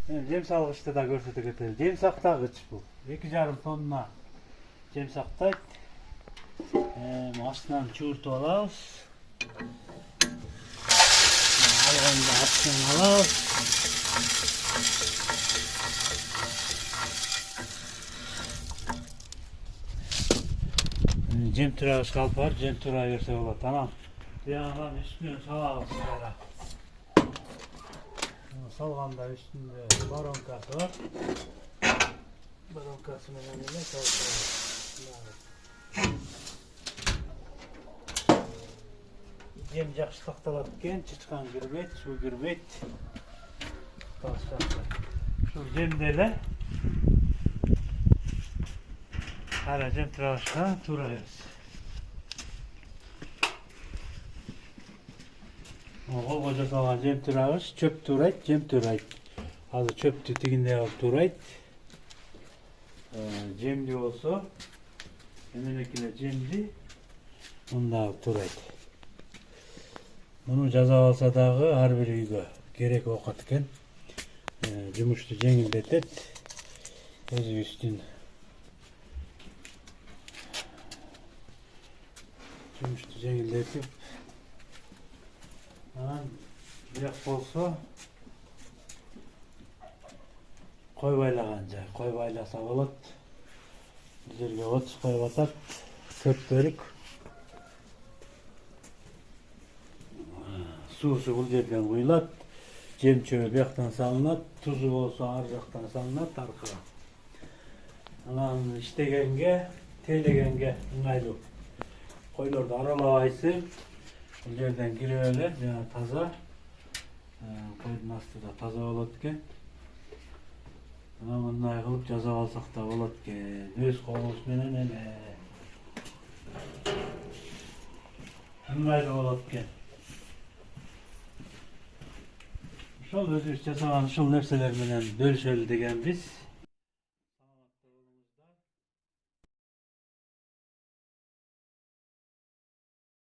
Жем салгычты да көрсөтө кетели. Жем сактагыч бул. 2,5 тонна жем сактайт. Астынан чууртуп алабыз. Алганда астынан алабыз. Жем турагыч калп бар, жем тура берсе болот. Анан биягадан үстүнө салабыз кайра. Салганда üstünde baronkası var. Baronkası menен эле салып. Жем жакшы сакталат экен, чычкан кирбейт, суу кирбейт. Ушул жемди эле кайра жем турагычка туура беребиз. Колго жасалган жем турагыч чөп туурайт, жем туурайт. Азыр чөптү тигиндей алып туурайт. Жемди болсо эмелекиле жемди мындай алып туурайт. Муну жасап алса дагы ар бир үйгө керек окат экен. Жумушту жеңилдетет. Өзүбүздүн жумушту жеңилдетип бияк болсо кой байлаган жай, кой байласа болот. Жерге отуз коюп атат, 4 бөлүк. Суусу бул жерден куюлат, жем чөбү бияктан салынат, тузу болсо ар жактан салынат аркага. Анан иштегенге, тейлегенге ыңгайлуу. Койлорду аралабайсың. Бул жерден кирип эле, жана таза. Койдун асты да таза болот экен. Мындай кылып жасап алсак да болот экен. Өз колубуз менен эле. Ыңгайлуу болот экен. Ошол өзүбүз жасаган ушул нерселер менен бөлүшөлү дегенбиз.